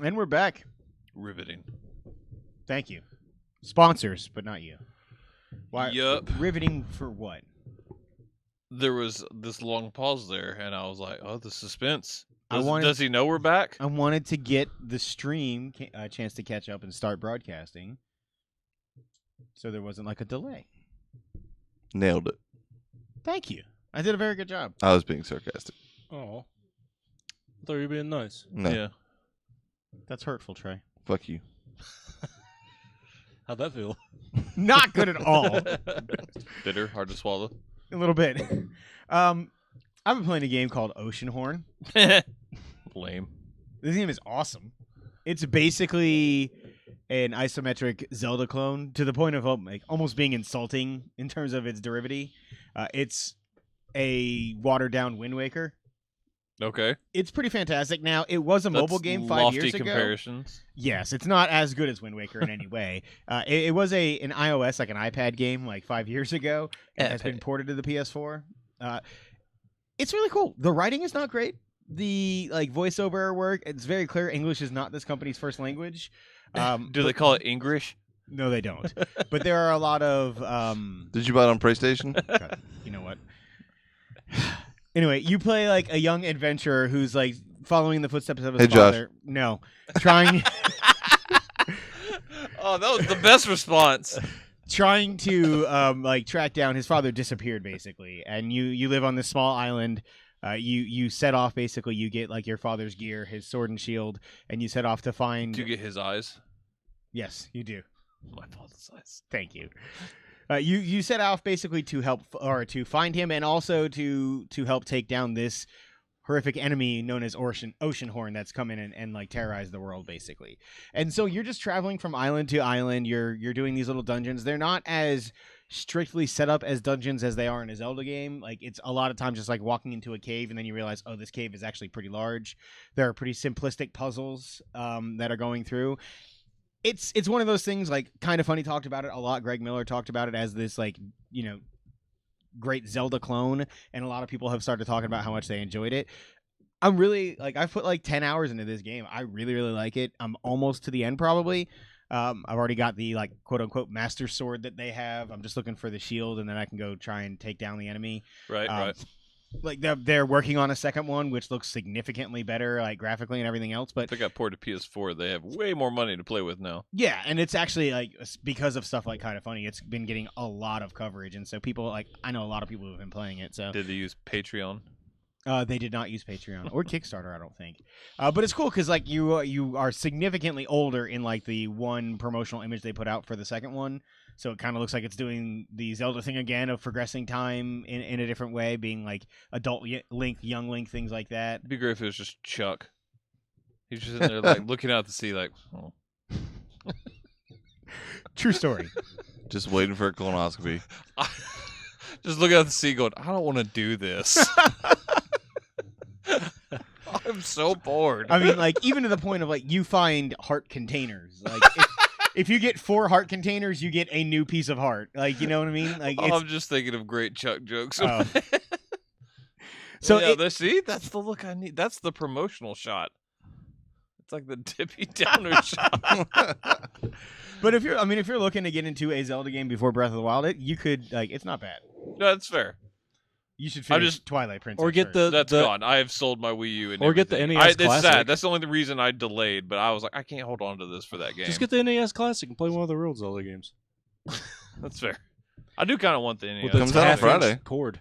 And we're back. Riveting. Thank you. Sponsors, but not you. Why? Yup. Riveting for what? There was this long pause there, and I was like, "Oh, the suspense." I wanted- Does he know we're back? I wanted to get the stream a chance to catch up and start broadcasting, so there wasn't like a delay. Nailed it. Thank you. I did a very good job. I was being sarcastic. Oh. I thought you were being nice. No, Yeah. That's hurtful, Trey. fuck you. How'd that feel? Not good at all. Bitter, hard to swallow. A little bit. I've been playing a game called Oceanhorn. Lame. This game is awesome. It's basically an isometric Zelda clone to the point of like almost being insulting in terms of its derivative. It's a watered down Wind Waker. Okay. It's pretty fantastic. Now, it was a mobile That's game 5 lofty years ago. comparisons. Yes, it's not as good as Wind Waker in any way. It was an iOS, like an iPad game, like 5 years ago. It has been ported to the PS4. It's really cool. The writing is not great. The voiceover work, it's very clear English is not this company's first language. Do they call it English? No, they don't. But there are a lot of Did you buy it on PlayStation? God, you know what? Anyway, you play like a young adventurer who's like following the footsteps of his Hey, Josh. father. No, trying Oh, that was the best response. trying to track down his father. Disappeared basically, and you live on this small island. You set off basically. You get like your father's gear, his sword and shield, and you set off to find. Do you get his eyes? Yes, you do. My father's eyes. Thank you. You set off basically to help or to find him, and also to help take down this horrific enemy known as Oceanhorn that's come in and like terrorize the world basically. And so you're just traveling from island to island. You're doing these little dungeons. They're not as strictly set up as dungeons as they are in a Zelda game. Like it's a lot of times just like walking into a cave and then you realize, oh, this cave is actually pretty large. There are pretty simplistic puzzles that are going through. It's one of those things, like Kind of Funny talked about it a lot. Greg Miller talked about it as this great Zelda clone, and a lot of people have started talking about how much they enjoyed it. I'm really I've put like 10 hours into this game. I really, really like it. I'm almost to the end probably. I've already got the quote unquote master sword that they have. I'm just looking for the shield, and then I can go try and take down the enemy. Right, right. Like they're working on a second one, which looks significantly better, like graphically and everything else. But They got ported to PS4. They have way more money to play with now. yeah, and it's actually because of stuff like Kind of Funny, it's been getting a lot of coverage, and so people I know a lot of people who have been playing it. So Did they use Patreon? they did not use Patreon or Kickstarter, I don't think. But it's cool because you are significantly older in like the one promotional image they put out for the second one. So it kind of looks like it's doing the Zelda thing again of progressing time in a different way, being like adult Link, young Link, things like that. It'd be great if it was just Chuck. He's just sitting there like looking out to sea like, oh. True story. Just waiting for a colonoscopy. Just looking out the sea going, I don't want to do this. I'm so bored. I mean, like even to the point of like you find heart containers. Like if you get 4 heart containers, you get a new piece of heart. Like, you know what I mean? Like I'm just thinking of great Chuck jokes. Oh. So yeah, see, that's the look I need. That's the promotional shot. It's like the Debbie Downer shot. but if you're looking to get into a Zelda game before Breath of the Wild, you could it's not bad. No, that's fair. You should finish Twilight Princess. Or get first. That's gone. I have sold my Wii U. And Or get the everything. NES It's Classic. sad. That's the only reason I delayed. But I was like, I can't hold on to this for that game. Just get the NES Classic and play one of the real Zelda games. That's fair. I do kind of want the NES. With the Comes out on half-inch Friday. cord.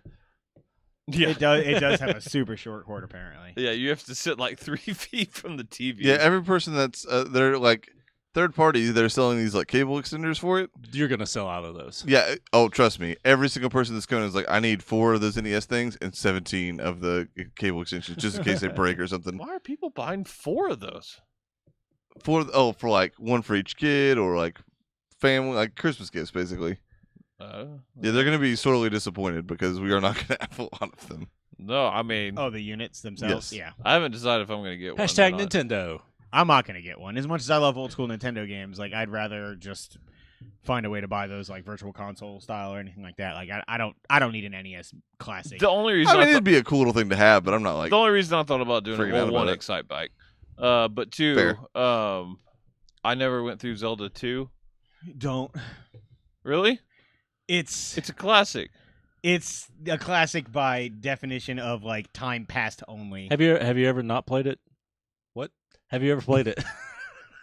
Yeah. It does have a super short cord apparently. Yeah, you have to sit like 3 feet from the TV. Yeah, every person that's they're like third party, they're selling these like cable extenders for it. You're going to sell out of those. Yeah. Oh, trust me. Every single person that's coming is like, I need 4 of those NES things and 17 of the cable extensions just in case they break or something. Why are people buying 4 of those? For like one for each kid or like family, like Christmas gifts, basically. Yeah, they're gonna be sorely disappointed because we are not gonna have a lot of them. No, I mean, Oh, the units themselves? Yes. Yeah. I haven't decided if I'm going to get one. Hashtag or not. Nintendo. I'm not going to get one. As much as I love old school Nintendo games, like I'd rather just find a way to buy those like virtual console style or anything like that. Like I don't need an NES Classic. The only reason I mean, it'd be a cool little thing to have, but I'm not like. the only reason I thought about doing it, freaking out well, about one it. Excite Bike. But 2, Fair. I never went through Zelda 2. Don't. Really? It's It's a classic. it's a classic by definition of like time passed only. Have you ever not played it? What? Have you ever played it?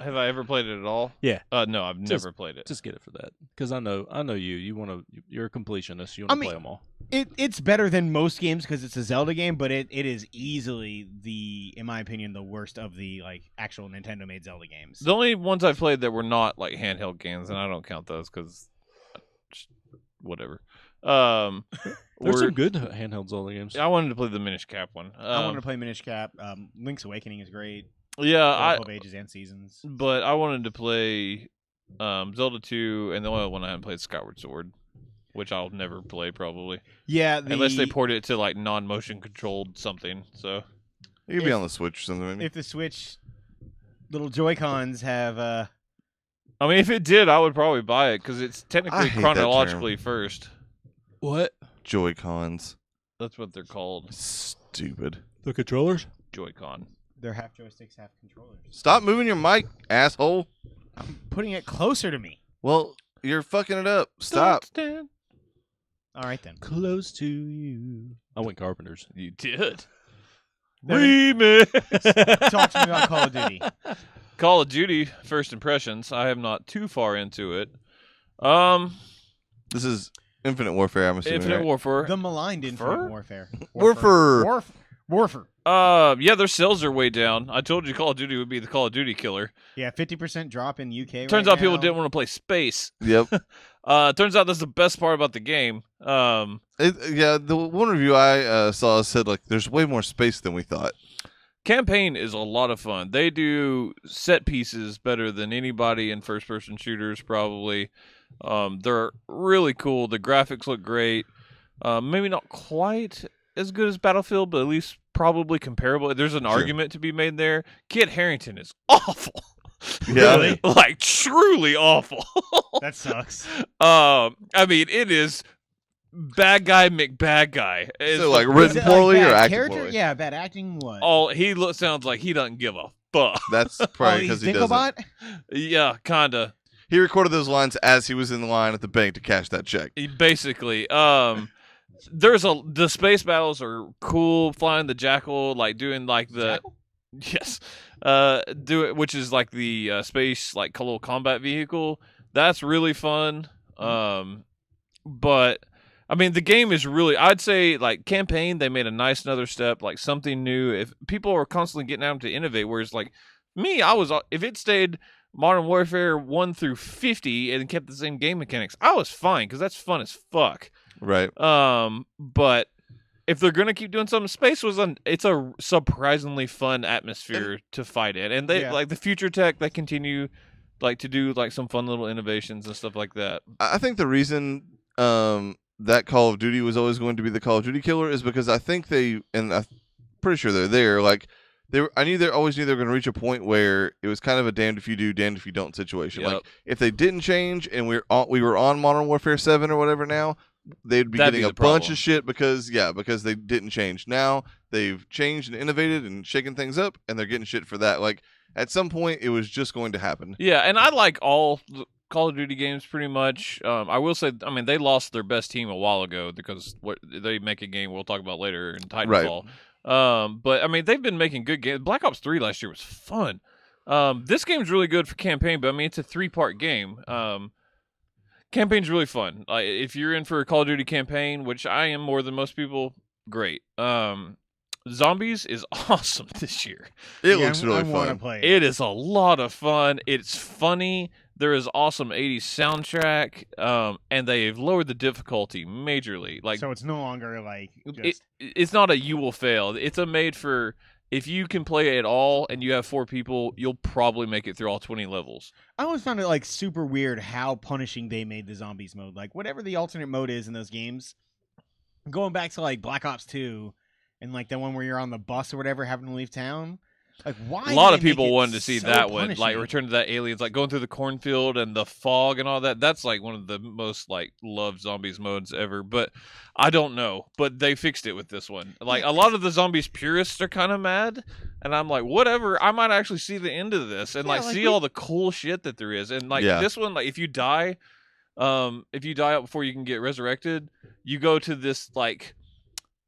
Have I ever played it at all? Yeah. No, I've never played it. Just get it for that, because I know you. You're a completionist. You I want to mean- play them all. It's better than most games because it's a Zelda game, but it is easily in my opinion, the worst of the like actual Nintendo made Zelda games. The only ones I've played that were not like handheld games, and I don't count those because whatever. There's were- some good handheld Zelda games. I wanted to play the Minish Cap one. I wanted to play Minish Cap. Link's Awakening is great. Yeah, Both Ages and Seasons. but I wanted to play Zelda 2, and the only one I haven't played is Skyward Sword, which I'll never play probably Yeah, unless they port it to like non-motion controlled something. So You could be on the Switch or something. Maybe. if the Switch little Joy-Cons have I mean, if it did, I would probably buy it because it's I technically hate that chronologically first. What? Joy-Cons. That's what they're called, Stupid. The controllers? Joy-Con. they're half joysticks, half controllers. Stop moving your mic, asshole. I'm putting it closer to me. Well, you're fucking it up. Stop. All right then. Close to you. I went Carpenters. You did. Devin, Remix. talk to me about Call of Duty. Call of Duty first impressions. I am not too far into it. This is Infinite Warfare, I'm assuming. Infinite right? Warfare. The maligned Infinite Fur? Warfare. Warfare. Warfare. Yeah, their sales are way down. I told you Call of Duty would be the Call of Duty killer. Yeah, 50% drop in UK. Turns right out people now. didn't want to play space. Yep. Turns out that's the best part about the game. Yeah, the one review I saw said like there's way more space than we thought. Campaign is a lot of fun. They do set pieces better than anybody in first-person shooters, probably. They're really cool. The graphics look great. Maybe not quite as good as Battlefield, but at least probably comparable. There's an Sure. argument to be made there. Kit Harington is awful. Yeah. Really? Like, truly awful. That sucks. I mean, it is bad guy McBad guy. It's So, like, the- written Is it, poorly like, or bad acting character? poorly? Yeah, bad acting. What? sounds like he doesn't give a fuck. That's probably because he doesn't. Dinklebot? Yeah, kinda. He recorded those lines as he was in the line at the bank to cash that check. Basically, the space battles are cool. Flying the Jackal, like doing like the Jackal? yes, do it, which is like the space like little combat vehicle. That's really fun. But I mean, the game is really. I'd say like campaign. They made a nice another step, like something new. If people are constantly getting out to innovate, whereas like me, if it stayed Modern Warfare 1 through 50 and kept the same game mechanics, I was fine because that's fun as fuck. Right. But if they're gonna keep doing something, space it's a surprisingly fun atmosphere to fight in, and they Yeah. like the future tech. They continue like to do like some fun little innovations and stuff like that. I think the reason that Call of Duty was always going to be the Call of Duty killer is because I think and I'm pretty sure they're there. Like I always knew they were going to reach a point where it was kind of a damned if you do, damned if you don't situation. Yep. Like if they didn't change and we were on Modern Warfare 7 or whatever now, they'd be That'd getting be a the bunch problem. of shit because they didn't change. Now they've changed and innovated and shaken things up, and they're getting shit for that. Like at some point, it was just going to happen. Yeah, and I like all the Call of Duty games pretty much. I will say, I mean, they lost their best team a while ago because they make a game we'll talk about later in Titanfall. But I mean, they've been making good games. Black Ops 3 last year was fun. This game's really good for campaign, but I mean, it's a 3-part game. Campaign's really fun. If you're in for a Call of Duty campaign, which I am more than most people, great. Zombies is awesome this year. It looks really I want to fun. play it. It is a lot of fun. It's funny. There is awesome 80s soundtrack, and they've lowered the difficulty majorly. Like So it's no longer like it's not a you will fail. It's a made for if you can play it all and you have 4 people, you'll probably make it through all 20 levels. I always found it like super weird how punishing they made the zombies mode. Like whatever the alternate mode is in those games, going back to like Black Ops 2 and like the one where you're on the bus or whatever having to leave town, Like, why? A lot did of they make people it wanted to see so that one, like punishing? Return to that Aliens, like going through the cornfield and the fog and all that. That's like one of the most like loved zombies modes ever. But I don't know. But they fixed it with this one. Like Yeah, a lot of the zombies purists are kind of mad, and I'm like, whatever. I might actually see the end of this and Yeah, like like, see we- all the cool shit that there is. And like Yeah. this one, like if you die out before you can get resurrected, you go to this like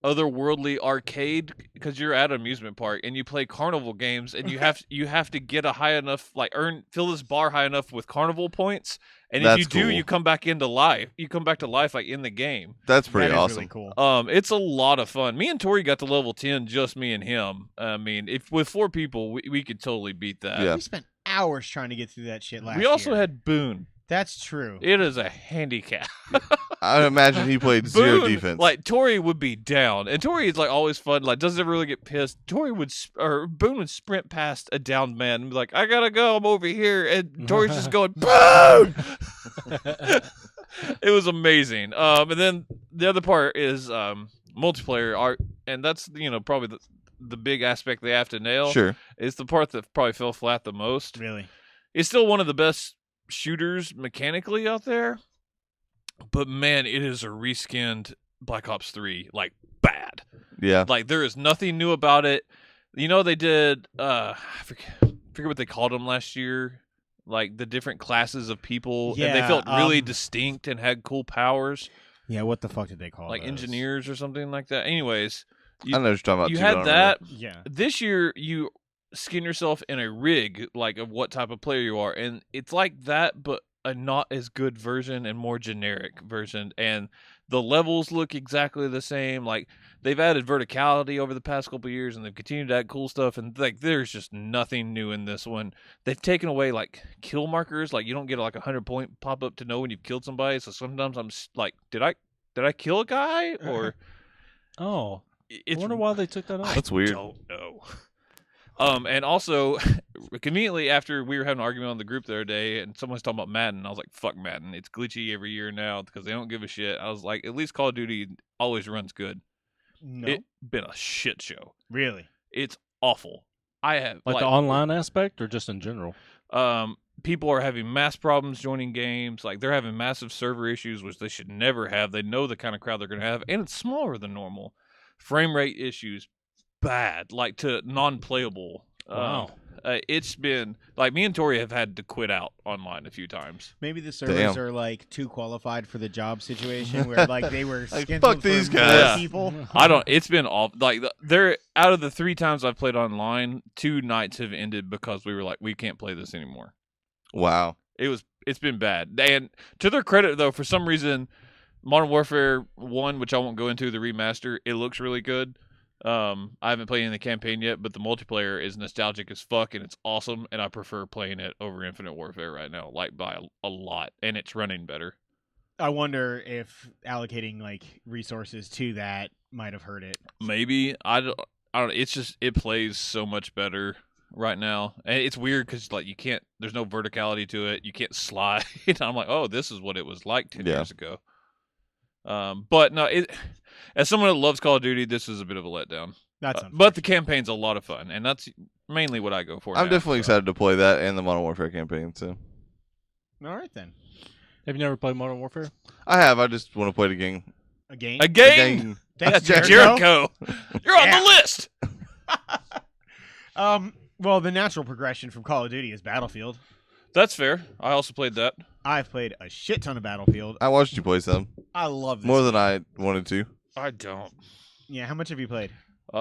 otherworldly arcade because you're at an amusement park and you play carnival games and you have to get a high enough fill this bar high enough with carnival points, and if That's you do cool. you come back to life like in the game. That's That pretty is awesome. really cool. It's a lot of fun. Me and Tori got to level 10, just me and him. I mean, if with 4 people we could totally beat that. Yeah. We spent hours trying to get through that shit last We also year. had Boone. That's true. It is a handicap. I imagine he played zero Boone, defense. Like Tori would be down, and Tori is like always fun. Like doesn't ever really get pissed. Boone would sprint past a downed man and be like, "I gotta go, I'm over here," and Tori's just going, "Boone!" It was amazing. And then the other part is multiplayer art, and that's probably the big aspect they have to nail. Sure. It's the part that probably fell flat the most. Really. It's still one of the best shooters mechanically out there, but man, it is a reskinned Black Ops 3, like bad. Yeah. Like there is nothing new about it. They did I forget what they called them last year, like the different classes of people, and they Yeah, felt really distinct and had cool powers, Yeah, what the fuck did they call like those? engineers or something like that. Anyways, I know what you're talking about. you too, but I had don't that. remember. Yeah. This year you skin yourself in a rig, like of what type of player you are, and it's like that but a not as good version and more generic version, and the levels look exactly the same. Like they've added verticality over the past couple of years, and they've continued to add cool stuff, and like there's just nothing new in this one. They've taken away like kill markers, like you don't get like a 100-point pop up to know when you've killed somebody, so sometimes I'm like, did I kill a guy? Or Oh, it's I wonder why they took that off. That's weird. I don't know. And also, conveniently, after we were having an argument on the group the other day, and someone was talking about Madden, I was like, "Fuck Madden! It's glitchy every year now because they don't give a shit." I was like, "At least Call of Duty always runs good." No. It's been a shit show. Really. It's awful. I have Like the online aspect, or just in general? people are having mass problems joining games. Like they're having massive server issues, which they should never have. They know the kind of crowd they're going to have, and it's smaller than normal. Frame rate issues, bad, like to non-playable. Wow. It's been like me and Tori have had to quit out online a few times. Maybe the servers Damn. are like too qualified for the job situation where like they were Like, scheduled fuck for these more guys. people. I don't. It's been all like they're out of the 3 times I've played online, 2 nights have ended because we were like, we can't play this anymore. Wow. It's been bad. And to their credit though, for some reason, Modern Warfare 1, which I won't go into, the remaster, it looks really good. I haven't played in the campaign yet, but the multiplayer is nostalgic as fuck and it's awesome, and I prefer playing it over Infinite Warfare right now, like by a lot, and it's running better. I wonder if allocating like resources to that might have hurt it. Maybe I don't. It's just it plays so much better right now, and it's weird because like you can't. There's no verticality to it. You can't slide. I'm like, oh, this is what it was like 10 years ago. But no, as someone that loves Call of Duty, this is a bit of a letdown. That's but the campaign's a lot of fun, and that's mainly what I go for. I'm now, definitely so. excited to play that and the Modern Warfare campaign. So all right then. Have you never played Modern Warfare? I have. I just want to play the game. A game. A game. Thanks, That's Jericho. You're on Yeah. the list. Well, the natural progression from Call of Duty is Battlefield. That's fair. I also played that. I've played a shit ton of Battlefield. I watched you play some I love this. more than I wanted to. I don't. Yeah, how much have you played? 2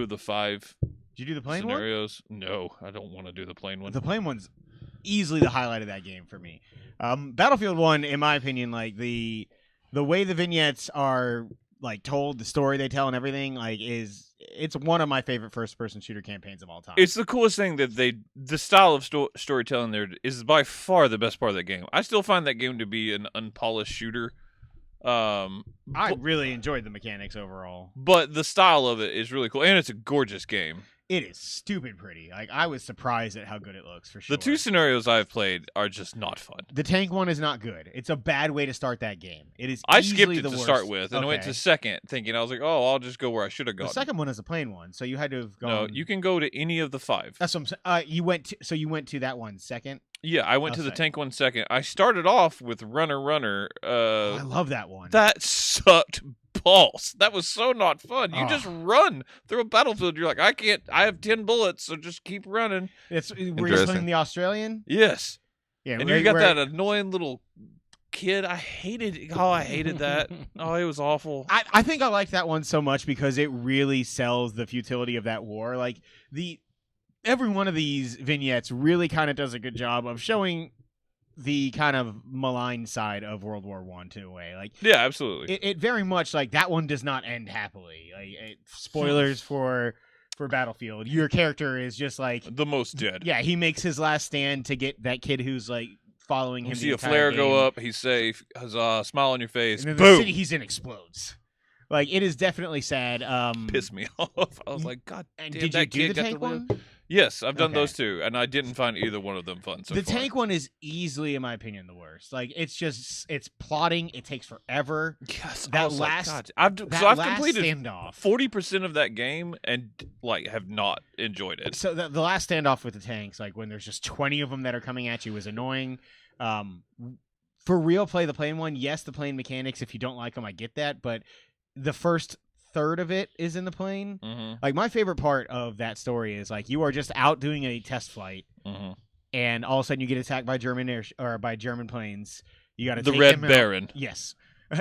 of the 5 Did you do the plane one? scenarios. No, I don't want to do the plane one. The plane one's easily the highlight of that game for me. Battlefield 1, in my opinion, like the way the vignettes are like told, the story they tell and everything, like it's one of my favorite first person shooter campaigns of all time. It's the coolest thing that the style of storytelling there is by far the best part of that game. I still find that game to be an unpolished shooter. I really enjoyed the mechanics overall. But the style of it is really cool, and it's a gorgeous game. It is stupid pretty. Like I was surprised at how good it looks for sure. The 2 scenarios I've played are just not fun. The tank one is not good. It's a bad way to start that game. It is. I skipped easily it the to worst. start with, and I went Okay. to second, thinking I was like, "Oh, I'll just go where I should have The gone." second one is a plain one, so you had to have gone. No, you can go to any of the 5. That's what I'm saying. You went to. So you went to that one second. Yeah, I went to the Okay. tank one second. I started off with Runner. I love that one. That sucked balls. That was so not fun. You Oh. just run through a battlefield. You're like, I can't. I have 10 bullets, so just keep running. It's were you Interesting. playing the Australian? Yes, Yeah, and where- you got where- that annoying little kid. I hated. Oh, I hated that. Oh, it was awful. I think I like that one so much because it really sells the futility of that war. Like every one of these vignettes really kind of does a good job of showing the kind of malign side of World War One to a way. Like Yeah, absolutely. it very much like that one does not end happily. Like spoilers for Battlefield. Your character is just like the most dead. yeah, he makes his last stand to get that kid who's like following him. You the see a entire flare game. go up. He's safe. Huzzah! Smile on your face. And then the Boom. city he's in explodes. Like it is definitely sad. Pissed me off. I was like, God And damn, did that you do kid the got tank to live. one? Yes, I've done Okay. those 2, and I didn't find either one of them fun. So The far. tank one is easily, in my opinion, the worst. Like it's plotting. It takes forever. Yes, that I was like, last- God, I've That so I've last completed standoff. 40% of that game and like have not enjoyed it. So the last standoff with the tanks, like when there's just 20 of them that are coming at you, was annoying. For real, play the plane one. Yes, the plane mechanics. If you don't like them, I get that. But the first third of it is in the plane. Mm-hmm, Like my favorite part of that story is like you are just out doing a test flight, mm-hmm. and all of a sudden you get attacked by German planes. You got to The take Red them out. Baron. Yes.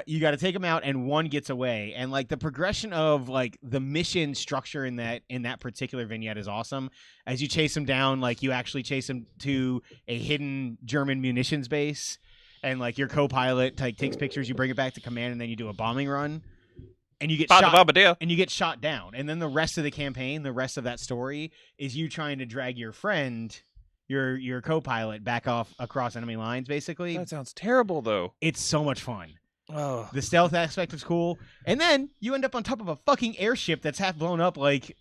You got to take them out and one gets away. And like the progression of like the mission structure in that particular vignette is awesome. As you chase them down, like you actually chase them to a hidden German munitions base, and like your co-pilot like takes pictures, you bring it back to command, and then you do a bombing run. And you get shot Ba-da-ba-ba-da. and you get shot down. And then the rest of the campaign, the rest of that story is you trying to drag your friend, your co-pilot back off across enemy lines basically. That sounds terrible, though. It's so much fun. Oh, The stealth aspect is cool. And then you end up on top of a fucking airship that's half blown up like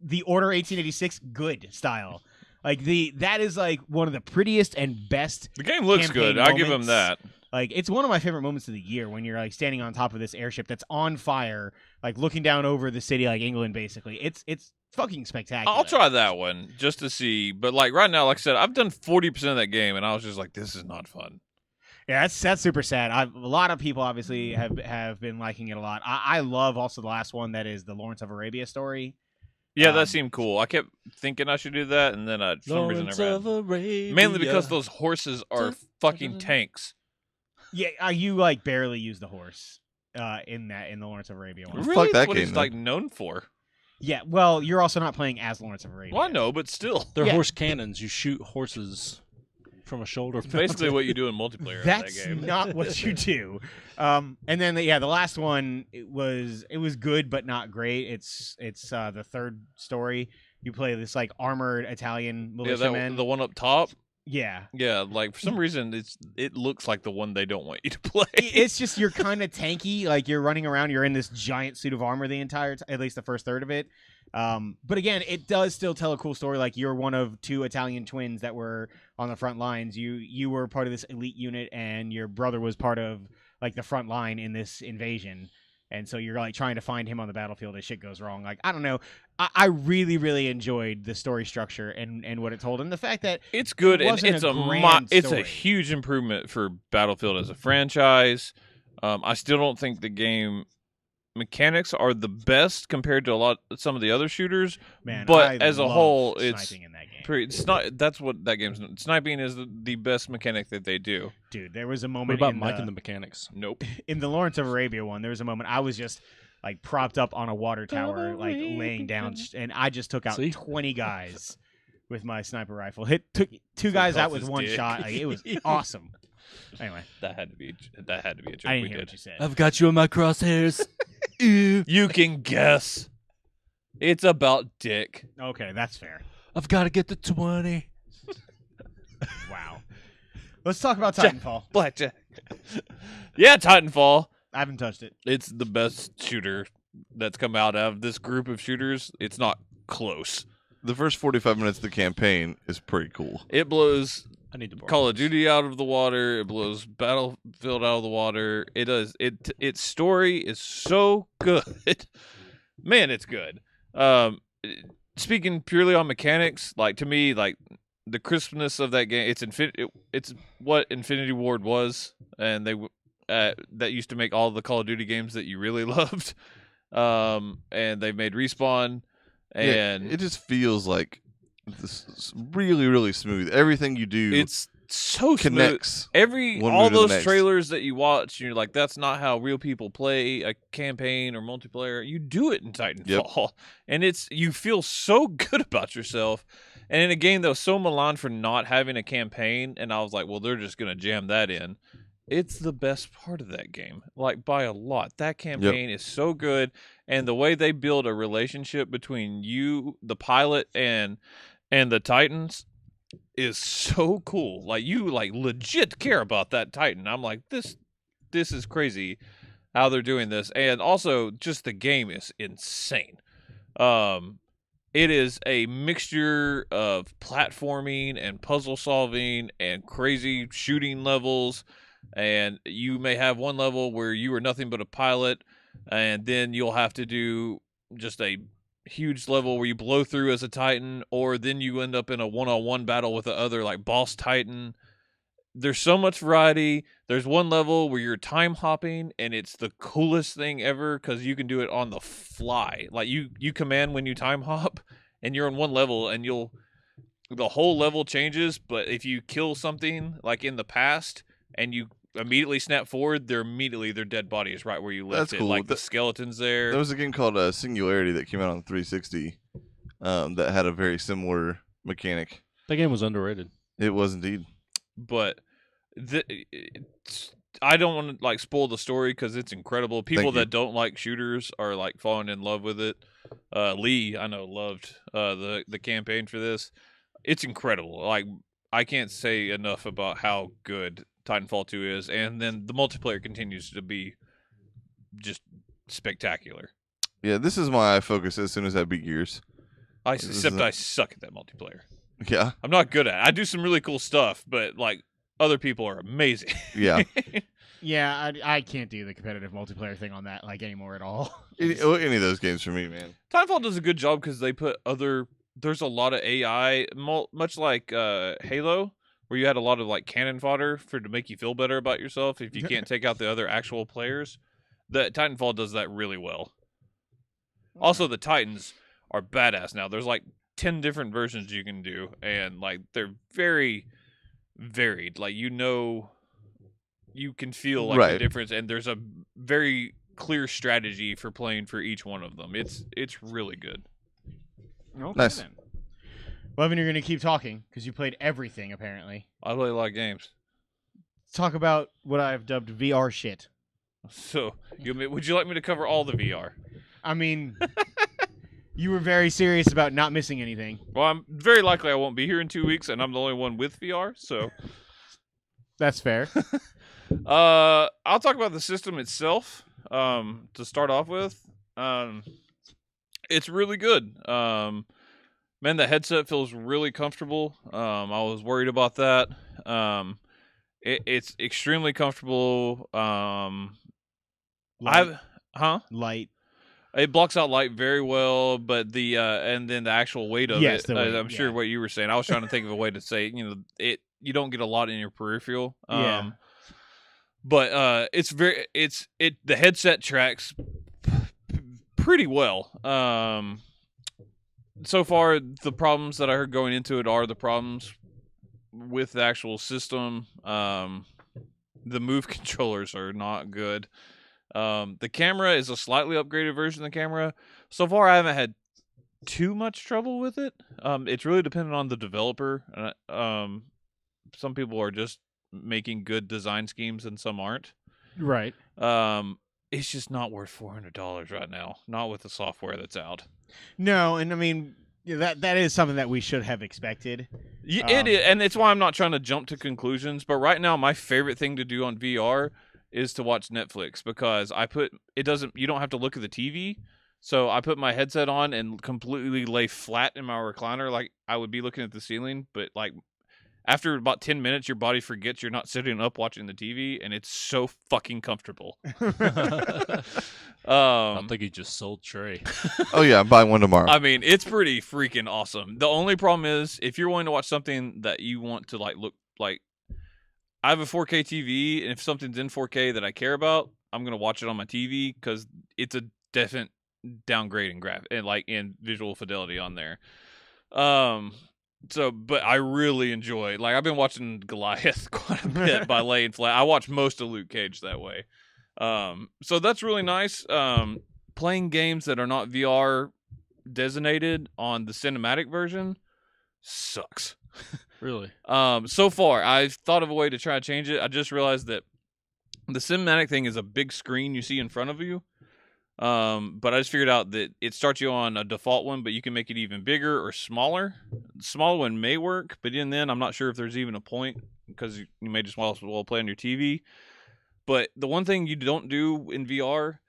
the Order 1886 good style. Like that is like one of the prettiest and best. the game looks campaign good. I give him moments. that. Like it's one of my favorite moments of the year when you're like standing on top of this airship that's on fire, like looking down over the city like England basically. It's fucking spectacular. I'll try that one just to see. But like right now, like I said, I've done 40% of that game, and I was just like, this is not fun. Yeah, that's super sad. A lot of people obviously have been liking it a lot. I love also the last one that is the Lawrence of Arabia story. Yeah, Um, that seemed cool. I kept thinking I should do that, and then for some reason I Lawrence never of had. Arabia. Mainly because those horses are fucking tanks. Yeah, you like barely use the horse in the Lawrence of Arabia one. Fuck Really? that That's what game, it's then. like known for. Yeah, well, you're also not playing as Lawrence of Arabia. Well, I know, but still, They're Yeah. horse cannons. You shoot horses from a shoulder. it's basically what you do in multiplayer. in That's that game. not what you do. And then the last one it was good but not great. It's the third story. You play this like armored Italian Yeah, militiaman. the one up top. Yeah. Yeah, like for some reason it looks like the one they don't want you to play. It's just you're kind of tanky, like you're running around. You're in this giant suit of armor the entire, at least the first third of it. But again, it does still tell a cool story. Like you're one of 2 Italian twins that were on the front lines. You were part of this elite unit, and your brother was part of like the front line in this invasion. And so you're like trying to find him on the battlefield as shit goes wrong. Like I don't know, I really really enjoyed the story structure and what it told, and the fact that It's good, It and wasn't it's a a grand it's a story. huge improvement for Battlefield as a franchise. I still don't think the game mechanics are the best compared to some of the other shooters. man, But I as a love whole, it's sniping in that game. It's not. That's what that game's. Sniping is the best mechanic that they do. Dude, there was a What moment about in Mike and the Mechanics? Nope. in the Lawrence of Arabia one, there was a moment I was just like propped up on a water tower, like laying down, and I just took out See? 20 guys with my sniper rifle. Took 2 guys off out with his one dick. shot. Like, it was awesome. Anyway, That had to be a joke. I didn't we hear did. what you said. I've got you in my crosshairs. Ew. You can guess. It's about dick. Okay, that's fair. I've got to get the 20. Wow. Let's talk about Jack- Titanfall. Blackjack. Yeah, Titanfall. I haven't touched it. It's the best shooter that's come out of this group of shooters. It's not close. The first 45 minutes of the campaign is pretty cool. It blows I need to borrow Call of this. Duty out of the water. It blows Battlefield out of the water. It does. Its story is so good. Man, it's good. Speaking purely on mechanics, like to me, like the crispness of that game, it's what Infinity Ward was, and they that used to make all the Call of Duty games that you really loved. And they made Respawn, and it just feels like this is really, really smooth. Everything you do, it's so connects. smooth. one All move to the those next. trailers that you watch, you're like, that's not how real people play a campaign or multiplayer. You do it in Titanfall, and you feel so good about yourself. And in a game that was so maligned for not having a campaign, and I was like, well, they're just gonna jam that in. It's the best part of that game, like by a lot. That campaign is so good, and the way they build a relationship between you, the pilot, and the Titans is so cool. Like you legit care about that Titan. I'm like, this is crazy how they're doing this. And also just the game is insane. It is a mixture of platforming and puzzle solving and crazy shooting levels. And you may have one level where you are nothing but a pilot, and then you'll have to do just a huge level where you blow through as a Titan, or then you end up in a one-on-one battle with the other like boss Titan. There's so much variety. There's one level where you're time hopping, and it's the coolest thing ever because you can do it on the fly. Like you command when you time hop, and you're on one level, and the whole level changes. But if you kill something like in the past and you immediately snap forward, their dead body is right where you left That's it. cool. Like the skeleton's there. There was a game called Singularity that came out on 360 that had a very similar mechanic. That game was underrated. It was indeed. But I don't want to like spoil the story because it's incredible. People Thank you. that don't like shooters are like falling in love with it. Lee, I know, loved the campaign for this. It's incredible. Like I can't say enough about how good Titanfall 2 is, and then the multiplayer continues to be just spectacular. Yeah, this is my focus as soon as I beat Gears. I suck at that multiplayer. Yeah, I'm not good at it. I do some really cool stuff, but like other people are amazing. yeah. Yeah, I can't do the competitive multiplayer thing on that like anymore at all. any of those games for me, man. Titanfall does a good job because they put there's a lot of AI, much like Halo, where you had a lot of like cannon fodder to make you feel better about yourself if you can't take out the other actual players. The Titanfall does that really well. Also, the Titans are badass now. There's like 10 different versions you can do, and like they're very varied. Like you can feel like the Right. difference, and there's a very clear strategy for playing for each one of them. It's really good. Okay, Nice. then. Well, Evan, you're going to keep talking because you played everything, apparently. I play a lot of games. Let's talk about what I've dubbed VR shit. So, would you like me to cover all the VR? I mean, you were very serious about not missing anything. Well, I'm very likely I won't be here in 2 weeks, and I'm the only one with VR. So, That's fair. I'll talk about the system itself. To start off with, it's really good. Man, the headset feels really comfortable. I was worried about that. It's extremely comfortable. Light. It blocks out light very well, but and then the actual weight of Yes, it. the weight, I'm sure yeah. what you were saying. I was trying to think of a way to say, you don't get a lot in your peripheral. Yeah. But the headset tracks pretty well. So far, the problems that I heard going into it are the problems with the actual system. The move controllers are not good. The camera is a slightly upgraded version of the camera. So far, I haven't had too much trouble with it. It's really dependent on the developer. Some people are just making good design schemes and some aren't. Right. It's just not worth $400 right now. Not with the software that's out. No, and I mean, that is something that we should have expected. Yeah, it is, and it's why I'm not trying to jump to conclusions. But right now, my favorite thing to do on VR is to watch Netflix because you don't have to look at the TV. So I put my headset on and completely lay flat in my recliner, like I would be looking at the ceiling. But like after about 10 minutes, your body forgets you're not sitting up watching the TV, and it's so fucking comfortable. I think he just sold Trey. Oh yeah, I'm buying one tomorrow. I mean, it's pretty freaking awesome. The only problem is if you're wanting to watch something that you want to like look like, I have a 4K TV, and if something's in 4K that I care about, I'm gonna watch it on my TV because it's a definite downgrade in and like in visual fidelity on there. So, but I really enjoy. Like I've been watching Goliath quite a bit by laying flat. I watch most of Luke Cage that way. So that's really nice. Playing games that are not VR designated on the cinematic version sucks. Really? So far, I've thought of a way to try to change it. I just realized that the cinematic thing is a big screen you see in front of you. But I just figured out that it starts you on a default one, but you can make it even bigger or smaller. The smaller one may work, but even then, I'm not sure if there's even a point because you may just well play on your TV. But the one thing you don't do in VR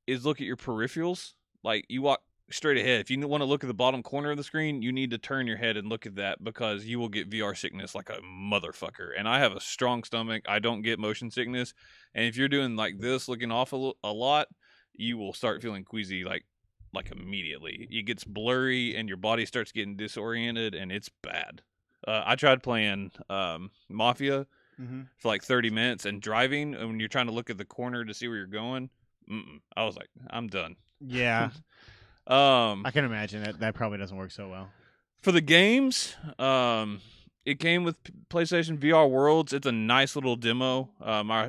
is look at your peripherals. Like you walk straight ahead. If you want to look at the bottom corner of the screen, you need to turn your head and look at that because you will get VR sickness like a motherfucker. And I have a strong stomach. I don't get motion sickness. And if you're doing like this, looking off a lot, you will start feeling queasy like immediately. It gets blurry and your body starts getting disoriented, and it's bad. I tried playing Mafia for like 30 minutes and driving, and when you're trying to look at the corner to see where you're going, I was like, I'm done. Yeah. I can imagine that probably doesn't work so well. For the games, it came with PlayStation VR Worlds. It's a nice little demo.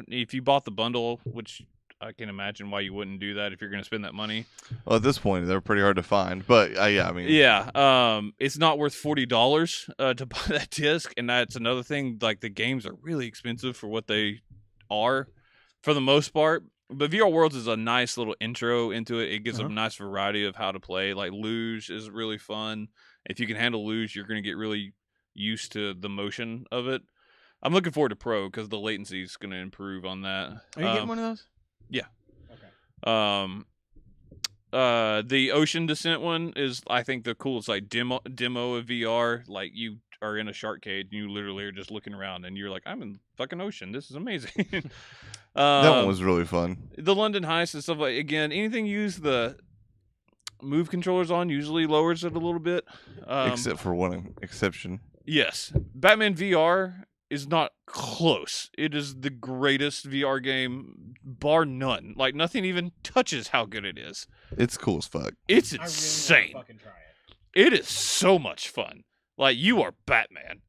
If you bought the bundle, which I can imagine why you wouldn't do that if you're going to spend that money. Well, at this point, they're pretty hard to find. But yeah, I mean, yeah, it's not worth $40 to buy that disc, and that's another thing. Like the games are really expensive for what they are, for the most part. But VR Worlds is a nice little intro into it. It gives a nice variety of how to play. Like Luge is really fun. If you can handle Luge, you're going to get really used to the motion of it. I'm looking forward to Pro because the latency is going to improve on that. Are you getting one of those? Yeah. Okay. The Ocean Descent one is, I think, the coolest like demo of VR. Like you are in a shark cage and you literally are just looking around and you're like, I'm in fucking ocean. This is amazing. That one was really fun. The London Heist and stuff like, again, anything you use the move controllers on usually lowers it a little bit. Except for one exception. Yes. Batman VR is not close. It is the greatest VR game, bar none. Like, nothing even touches how good it is. It's cool as fuck. It's insane. I really want to fucking try it. It is so much fun. Like, you are Batman.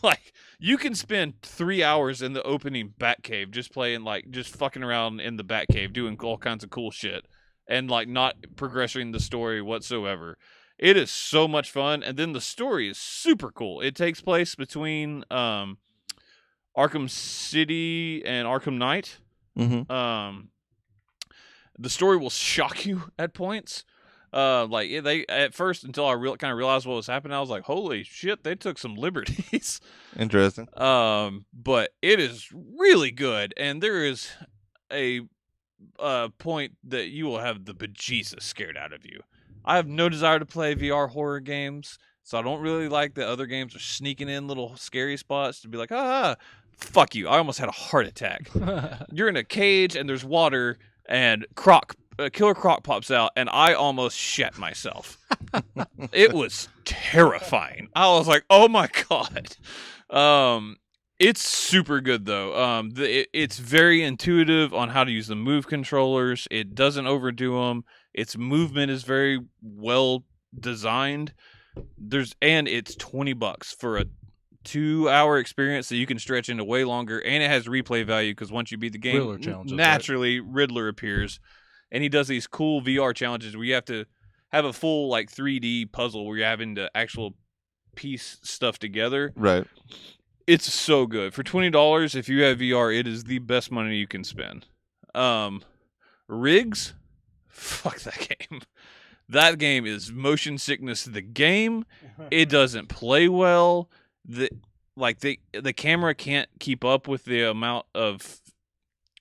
Like, you can spend 3 hours in the opening Batcave just playing, like, just fucking around in the Batcave, doing all kinds of cool shit, and, like, not progressing the story whatsoever. It is so much fun, and then the story is super cool. It takes place between Arkham City and Arkham Knight. Mm-hmm. The story will shock you at points. They at first, until I kind of realized what was happening, I was like, "Holy shit, they took some liberties." Interesting. But it is really good, and there is a point that you will have the bejesus scared out of you. I have no desire to play VR horror games, so I don't really like that other games are sneaking in little scary spots to be like, fuck you. I almost had a heart attack. You're in a cage and there's water and Killer Croc pops out and I almost shat myself. It was terrifying. I was like, oh my God. It's super good though. It's very intuitive on how to use the move controllers. It doesn't overdo them. Its movement is very well designed. And it's $20 for a 2-hour experience that you can stretch into way longer, and it has replay value because once you beat the game, naturally Riddler appears, and he does these cool VR challenges where you have to have a full like 3D puzzle where you're having to actual piece stuff together. Right. It's so good. For $20, if you have VR, it is the best money you can spend. Riggs? Fuck that game. That game is motion sickness to the game. It doesn't play well. The camera can't keep up with the amount of...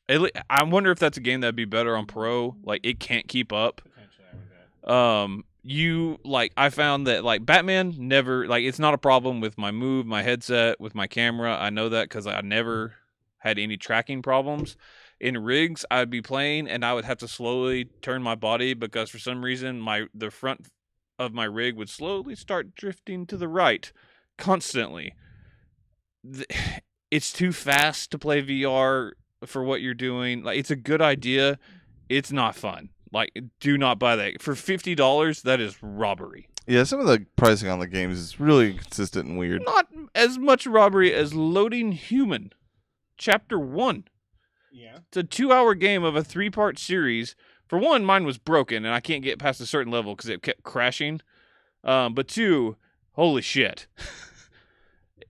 I wonder if that's a game that'd be better on Pro. Like, it can't keep up. I found that like Batman never like it's not a problem with my move, my headset, with my camera. I know that because I never had any tracking problems. In rigs, I'd be playing and I would have to slowly turn my body because for some reason the front of my rig would slowly start drifting to the right constantly. It's too fast to play VR for what you're doing. Like it's a good idea, it's not fun. Like, do not buy that. For $50, that is robbery. Yeah, some of the pricing on the games is really inconsistent and weird. Not as much robbery as Loading Human, Chapter 1. Yeah. It's a 2-hour game of a 3-part series. For one, mine was broken, and I can't get past a certain level because it kept crashing. But 2, holy shit.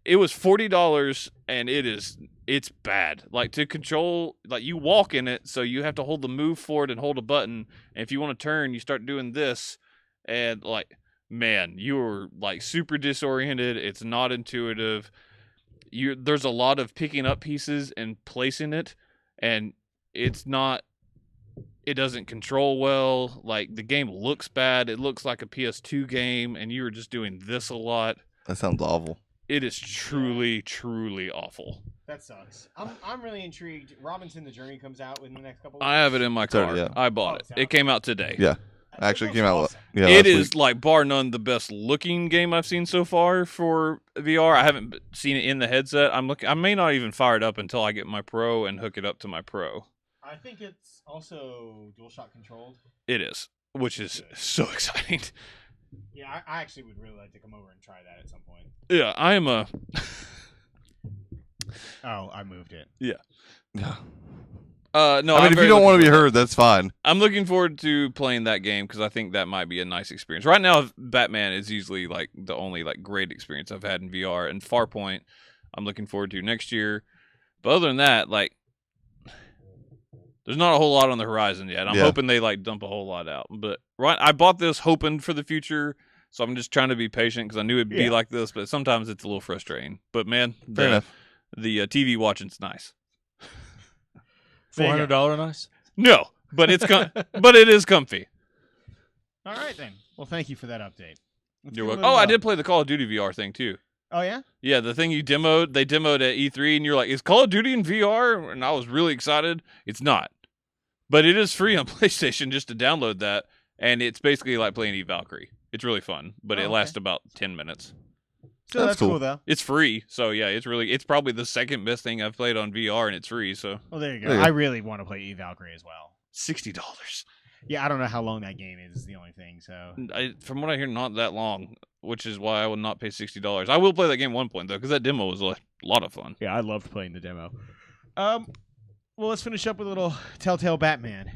It was $40, and it's bad. Like, to control, like, you walk in it, so you have to hold the move forward and hold a button. And if you want to turn, you start doing this. And, like, man, you are, like, super disoriented. It's not intuitive. There's a lot of picking up pieces and placing it. And it doesn't control well. Like, the game looks bad. It looks like a PS2 game, and you were just doing this a lot. That sounds awful. It is truly, truly awful. That sucks. I'm really intrigued. Robinson the Journey comes out within the next couple of weeks. I have it in my car. Sorry, yeah. I bought it. It came out today. Yeah. That Actually looks came out. awesome. Yeah, It last is week. like bar none the best looking game I've seen so far for VR. I haven't seen it in the headset. I may not even fire it up until I get my Pro and hook it up to my Pro. I think it's also DualShock controlled. It is, which is so exciting. Yeah, I actually would really like to come over and try that at some point. Yeah, I am a. Oh, I moved it. Yeah. No, I mean, I'm if very you don't want to looking be forward heard, that's fine. I'm looking forward to playing that game because I think that might be a nice experience. Right now, Batman is usually like the only like great experience I've had in VR, and Farpoint, I'm looking forward to next year. But other than that, like, there's not a whole lot on the horizon yet. I'm hoping they like dump a whole lot out. But I bought this hoping for the future, so I'm just trying to be patient because I knew it'd be like this. But sometimes it's a little frustrating. But man, Fair enough. The TV watching's nice. $400 nice? No, but it's but it is comfy. All right then. Well, thank you for that update. Let's You're do a welcome. little, Oh, I did play the Call of Duty VR thing too. Oh yeah. Yeah, the thing they demoed at E3, and you're like, "Is Call of Duty in VR?" And I was really excited. It's not, but it is free on PlayStation just to download that, and it's basically like playing Valkyrie. It's really fun, but it lasts about 10 minutes. So that's cool though. It's free, so yeah, it's probably the second best thing I've played on VR, and it's free. So Well, there you go. There you go. I really want to play Valkyrie as well. $60. Yeah, I don't know how long that game is the only thing. So From what I hear, not that long, which is why I would not pay $60. I will play that game at one point though, because that demo was a lot of fun. yeah, I loved playing the demo. Well, let's finish up with a little Telltale Batman.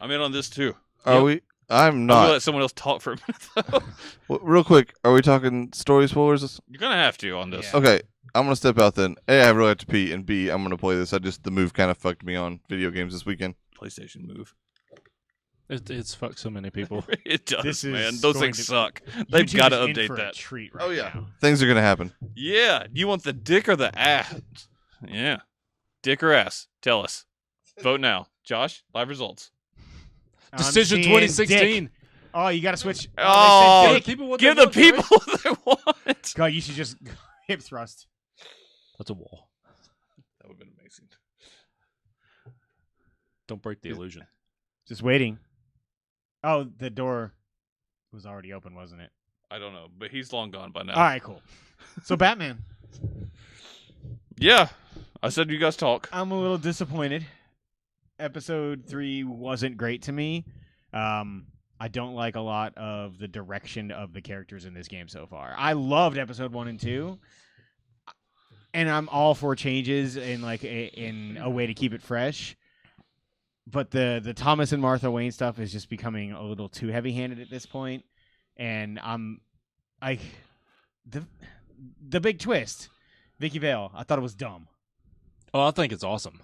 I'm in on this too. Are we? I'm I'm gonna not. let someone else talk for a minute though. Well, real quick, are we talking story spoilers? You're gonna have to on this. Yeah. Okay, I'm gonna step out then. A, I really have to pee, and B, I'm gonna play this. The move kind of fucked me on video games this weekend. PlayStation Move. It's fucked so many people. It does, This is man. Those going things to- suck. They've YouTube got to is in update for a that. treat right now. Things are gonna happen. Yeah. You want the dick or the ass? Yeah. Dick or ass? Tell us. Vote now. Josh, live results. I'm Decision seeing 2016. dick. Oh, you got to switch. Oh, they said dick. People what Give they the want, Joey. people what they want. God, you should just hip thrust. That's a wall. That would have been amazing. Don't break the illusion. Just waiting. Oh, the door was already open, wasn't it? I don't know, but he's long gone by now. All right, cool. So Batman, Yeah. I said you guys talk. I'm a little disappointed. Episode 3 wasn't great to me. I don't like a lot of the direction of the characters in this game so far. I loved episode 1 and 2, and I'm all for changes in in a way to keep it fresh. But the Thomas and Martha Wayne stuff is just becoming a little too heavy-handed at this point, and the big twist, Vicky Vale, I thought it was dumb. Oh, I think it's awesome.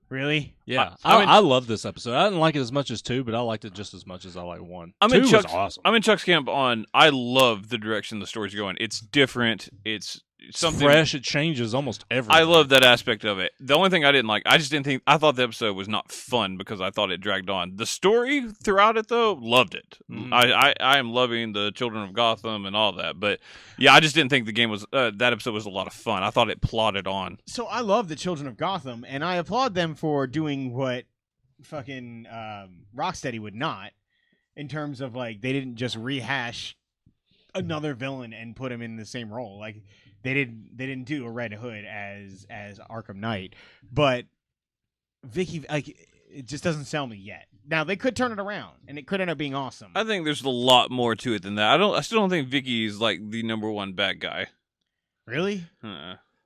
Really? Yeah, I mean- I love this episode. I didn't like it as much as 2, but I liked it just as much as I like 1. I'm 2 in was Chuck's, awesome. I'm in Chuck's camp on. I love the direction the story's going. It's different. It's something fresh. It changes almost everything. I love that aspect of it. The only thing I didn't like, I just didn't think. I thought the episode was not fun because I thought it dragged on. The story throughout it, though, loved it. Mhm. I am loving the Children of Gotham and all that. But yeah, I just didn't think the game was that episode was a lot of fun. I thought it plodded on. So I love the Children of Gotham, and I applaud them for doing what fucking Rocksteady would not, in terms of like they didn't just rehash another villain and put him in the same role. Like they didn't do a Red Hood as Arkham Knight, but Vicky, like, it just doesn't sell me yet. Now they could turn it around, and it could end up being awesome. I think there's a lot more to it than that. I still don't think Vicky is like the number one bad guy. Really?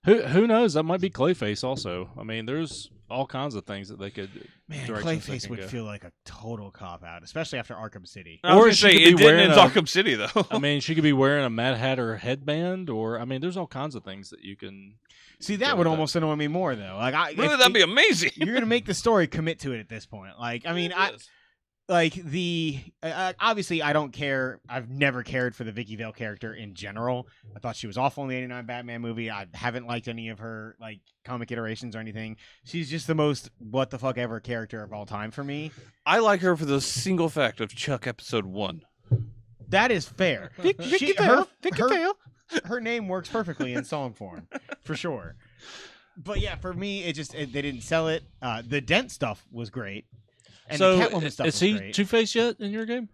Who knows? That might be Clayface also. I mean, there's all kinds of things that they could. Man, directions they Clayface can would go. feel like a total cop out, especially after Arkham City. I was Or gonna she say could it be didn't wearing in a- Arkham City though. I mean, she could be wearing a Mad Hatter headband, or I mean, there's all kinds of things that you can. See, go that with would that. almost annoy me more, though. Like, Really, that'd be amazing. you're gonna make the story commit to it at this point. Like, I mean, obviously I don't care. I've never cared for the Vicky Vale character in general. I thought she was awful in the '89 Batman movie. I haven't liked any of her like comic iterations or anything. She's just the most what the fuck ever character of all time for me. I like her for the single fact of Chuck episode 1. That is fair. Vicky Vale. Her name works perfectly in song form, for sure. But yeah, for me, they didn't sell it. The Dent stuff was great. And So the Catwoman stuff is was he great. Two-Face yet in your game?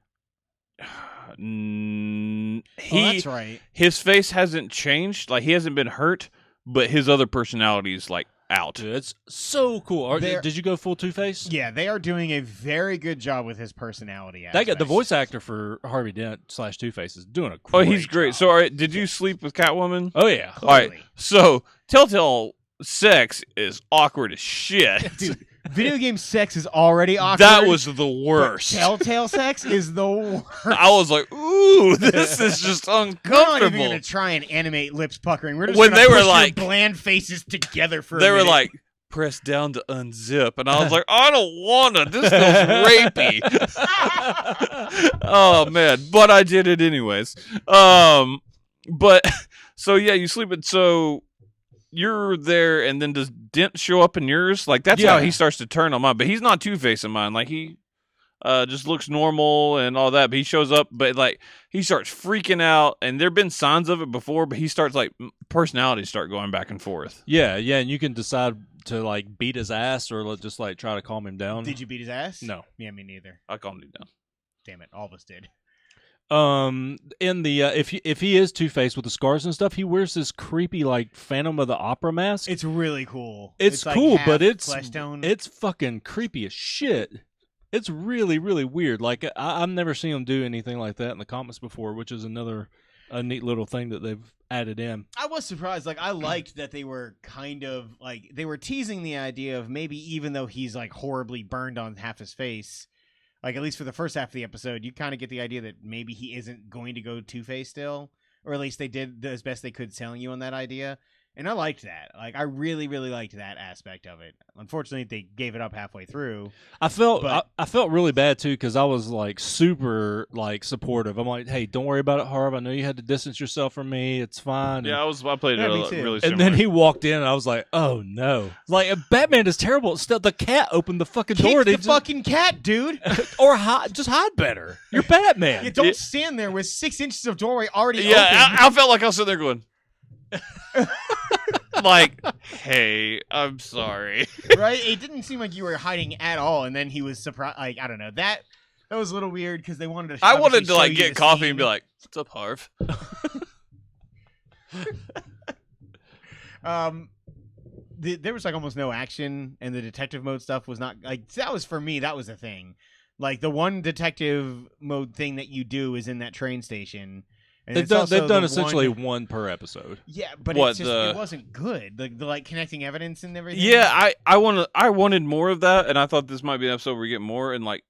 Oh, that's right. His face hasn't changed. Like he hasn't been hurt, but his other personality is like out. Dude, it's so cool. Did you go full Two-Face? Yeah, they are doing a very good job with his personality. That guy, the aspects. voice actor for Harvey Dent / Two-Face is doing a Oh, great he's great. job. So, all right, did you sleep with Catwoman? Oh yeah. All right. Totally. So, Telltale sex is awkward as shit. Dude, video game sex is already awkward. That was the but worst. Telltale sex is the worst. I was like, ooh, this is just We're not even uncomfortable. gonna try and animate lips puckering. We're just When gonna they were push your like- bland faces together for. They a were minute. like, press down to unzip. And I was like, I don't wanna. This feels rapey. Oh, man. But I did it anyways. But, so yeah, you sleep it. So you're there, and then does Dent show up in yours? Like, that's how Yeah. he starts to turn on mine. But he's not Two-Face in mine. Like, he just looks normal and all that. But he shows up, but, like, he starts freaking out. And there have been signs of it before, but he starts, like, personalities start going back and forth. Yeah, and you can decide to like beat his ass or just like try to calm him down. Did you beat his ass? No. Yeah, me neither. I calmed him down. Damn it, all of us did. In the if he is Two-Face with the scars and stuff, he wears this creepy like Phantom of the Opera mask. It's really cool. It's like cool, half but it's flesh tone. it's fucking creepy as shit. It's really really weird. Like I've never seen him do anything like that in the comics before, which is a neat little thing that they've added in. I was surprised. Like, I liked that they were kind of like they were teasing the idea of maybe even though he's like horribly burned on half his face, like at least for the first half of the episode, you kind of get the idea that maybe he isn't going to go Two-Face still, or at least they did as best they could selling you on that idea. And I liked that. Like, I really, really liked that aspect of it. Unfortunately, they gave it up halfway through. I felt But- I felt really bad too because I was like super like supportive. I'm like, hey, don't worry about it, Harv. I know you had to distance yourself from me. It's fine. Yeah, I played Yeah, it me too. really And similar. then he walked in, and I was like, "Oh no!" Like Batman is terrible. Still, the cat opened the fucking door. Kick and the fucking cat, dude. or hide, just hide better. You're Batman. You don't stand there with 6 inches of doorway already yeah, open. I felt like I was sitting there going, like, hey, I'm sorry. Right? It didn't seem like you were hiding at all, and then he was surprised. Like, I don't know, that was a little weird because they wanted to. I wanted obviously to like show you get the coffee and scene. be like, "What's up, Harv?" There was like almost no action, and the detective mode stuff was not like that was for me. That was the thing. Like the one detective mode thing that you do is in that train station. And They've it's done also the essentially one, one per episode. yeah, but What, it's just, the- it wasn't good. The like connecting evidence and everything. Yeah, I wanted more of that, and I thought this might be an episode where we get more. And like,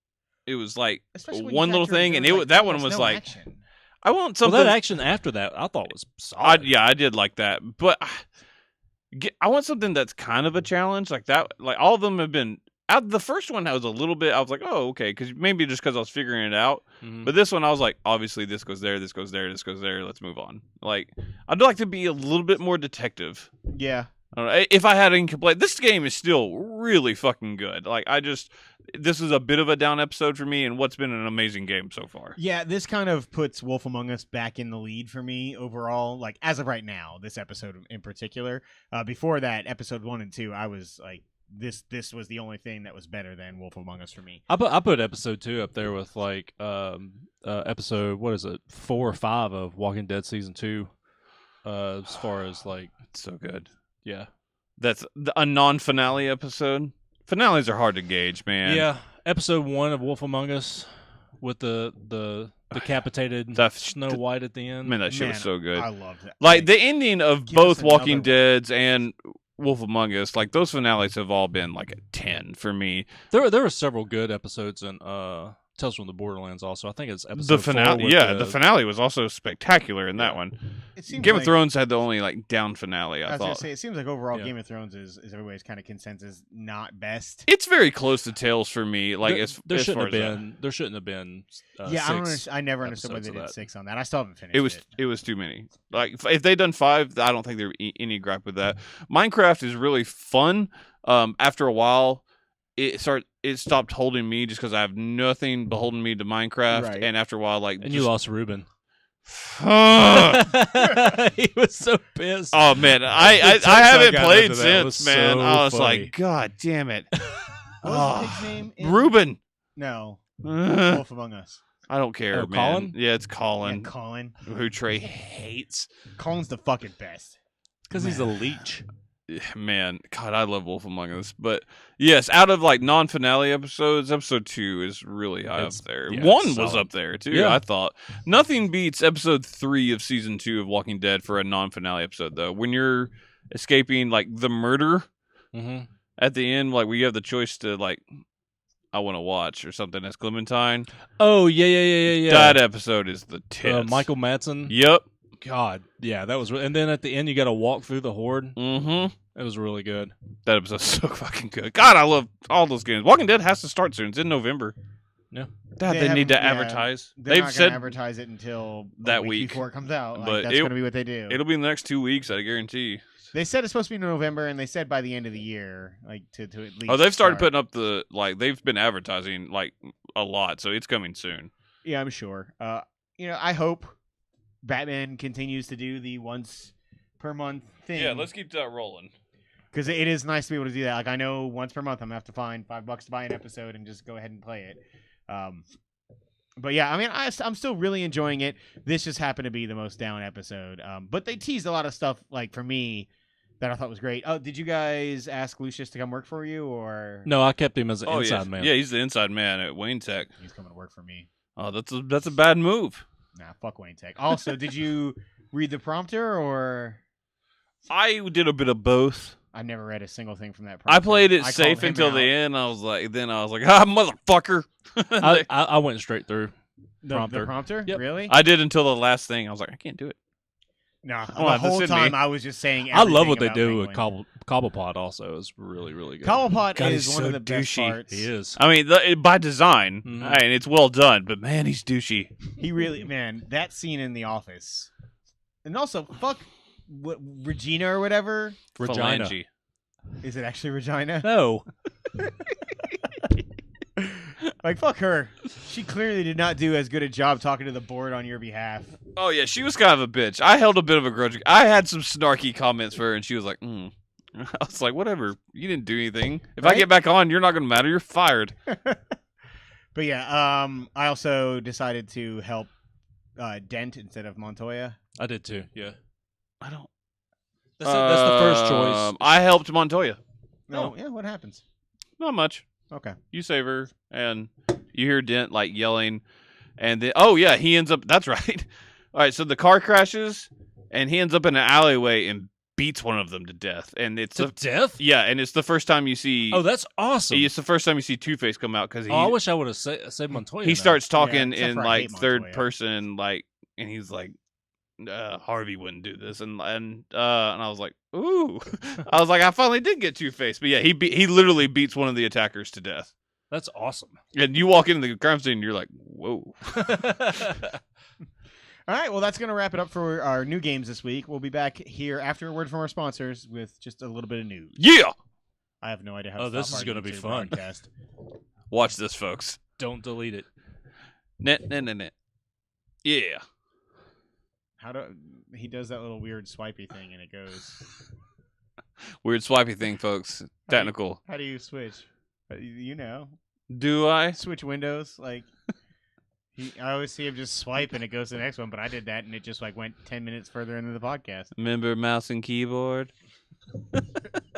it was like Especially when one you little factor thing, there and was, that one almost was no like, action. I want Well, something. that action after that, I thought was solid. I did like that, but I want something that's kind of a challenge like that. Like all of them have been the first one, I was a little bit. I was like, oh, okay, because maybe just because I was figuring it out. Mhm. But this one, I was like, obviously, this goes there, this goes there, this goes there. Let's move on. Like, I'd like to be a little bit more detective. Yeah. I don't know, if I had incomplete, this game is still really fucking good. Like, this is a bit of a down episode for me, and what's been an amazing game so far. Yeah, this kind of puts Wolf Among Us back in the lead for me overall. Like, as of right now, this episode in particular. Before that, episode 1 and 2, I was like, this was the only thing that was better than Wolf Among Us for me. I put episode 2 up there with like episode, what is it, 4 or 5 of Walking Dead season 2. As far as like, It's so good. yeah, That's a non-finale episode. Finales are hard to gauge, man. yeah. Episode 1 of Wolf Among Us with the decapitated That- Snow White at the end. Man, that shit Man, was so good. I loved it. Like the ending of give us both Walking another Dead's and Wolf Among Us, like those finales have all been like a 10 for me. There were several good episodes in Tales from the Borderlands. Also, I think it's episode The finale, 4 with yeah, the finale was also spectacular in that one. It seems Game like, of Thrones had the only like down finale. I I was gonna thought say, it seems like overall Yeah. Game of Thrones is everybody's kind of consensus not best. it's very close to Tales for me. Like there as shouldn't far have as been there shouldn't have been. Yeah, six I never understood why episodes they of did that. 6 on that. I still haven't finished it was too many. Like if they'd done 5, I don't think there would be any gripe with that. Minecraft is really fun. After a while, it stopped holding me just because I have nothing beholding me to Minecraft, Right. and after a while, like And you lost Ruben. Ugh. He was so pissed. Oh man, The I text haven't got played after that was since, man. so I was funny. like, God damn it, What was the pig's name? in- Ruben. No, Ugh. Wolf Among Us. I don't care, Oh, man. Colin? Yeah, it's Yeah, Colin, Colin. who Trey hates. Colin's the fucking best. Because he's a leech. Man, God, I love Wolf Among Us. But yes, out of like non-finale episodes, episode 2 is really high It's- up there. yeah, 1 it's was solid. up there too. Yeah. I thought nothing beats episode 3 of season 2 of Walking Dead for a non-finale episode, though. When you're escaping like the murder Mm-hmm. at the end, like we have the choice to like, I want to watch or something. As Clementine. Oh yeah. That episode is the tits. Michael Madsen. Yep. God, yeah, that was. And then at the end, you got to walk through the horde. Mm-hmm. It was really good. That episode's so fucking good. God, I love all those games. Walking Dead has to start soon. It's in November. Yeah. God, They they need to haven't- yeah, advertise. They're They've not said gonna advertise it until a that week. before it comes out. Like, But that's going to be what they do. it'll be in the next 2 weeks, I guarantee. They said it's supposed to be in November, and they said by the end of the year, like to at least. Oh, they've started start. putting up they've been advertising like a lot, so it's coming soon. Yeah, I'm sure. I hope Batman continues to do the once per month thing. Yeah, let's keep that rolling. because it is nice to be able to do that. Like I know once per month I'm gonna have to find $5 to buy an episode and just go ahead and play it. But yeah, I mean, I'm still really enjoying it. This just happened to be the most down episode. But they teased a lot of stuff, like for me, that I thought was great. Oh, did you guys ask Lucius to come work for you, or No, I kept him as an Oh inside yeah, man. yeah, he's the inside man at Wayne Tech. he's coming to work for me? Oh, that's a bad move. Nah, fuck Wayne Tech. Also, did you read the prompter, or I did a bit of both. I've never read a single thing from that prompter. I played it called safe him until out. the end. I was like, ah, motherfucker. I went straight through. The prompter. prompter? Yep. Really? I did until the last thing. I was like, I can't do it. No, Oh, the that's whole in time me. I was just saying. I love what they everything do about with Cobblepot. Also, it's really really good. Cobblepot God, is he's one so of the best douchey. parts. He is. I mean, by design, Mhm. and it's well done. But man, he's douchey. He really, man, that scene in The Office, and also fuck what Regina or whatever. Regina. Phalange. Is it actually Regina? No. Like fuck her. She clearly did not do as good a job talking to the board on your behalf. Oh yeah, she was kind of a bitch. I held a bit of a grudge. I had some snarky comments for her, and she was like, I was like, whatever. You didn't do anything. If I Right? get back on, you're not gonna matter. You're fired. But yeah, I also decided to help Dent instead of Montoya. I did too. Yeah. I don't. That's the first choice. I helped Montoya. No, yeah, what happens? Not much. Okay. You save her, and you hear Dent like yelling, and then oh yeah, he ends up. That's right. All right, so the car crashes, and he ends up in an alleyway and beats one of them to death, and it's To death? yeah, and it's the first time you see. Oh, that's awesome. It's the first time you see Two-Face come out because he Oh, I wish I would have said Montoya. he now. starts talking except in for I like hate third Montoya. person, like, and he's like, Harvey wouldn't do this, and I was like, ooh, I was like, I finally did get Two-Face, but yeah, he literally beats one of the attackers to death. That's awesome. And you walk into the crime scene, and you're like, whoa. All right, well, that's going to wrap it up for our new games this week. We'll be back here after a word from our sponsors with just a little bit of news. Yeah. I have no idea how. Oh, this is going to be fun. Watch this, folks. Don't delete it. Net. Yeah. He does that little weird swipey thing, and it goes. Weird swipey thing, folks. Technical. How do you switch? You know. Do I? Switch windows, like. I always see him just swipe and it goes to the next one, but I did that and it just like went 10 minutes further into the podcast. Remember mouse and keyboard?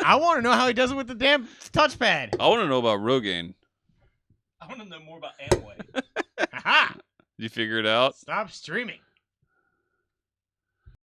I want to know how he does it with the damn touchpad. I want to know about Rogaine. I want to know more about Amway. Ha! Did you figure it out? Stop streaming.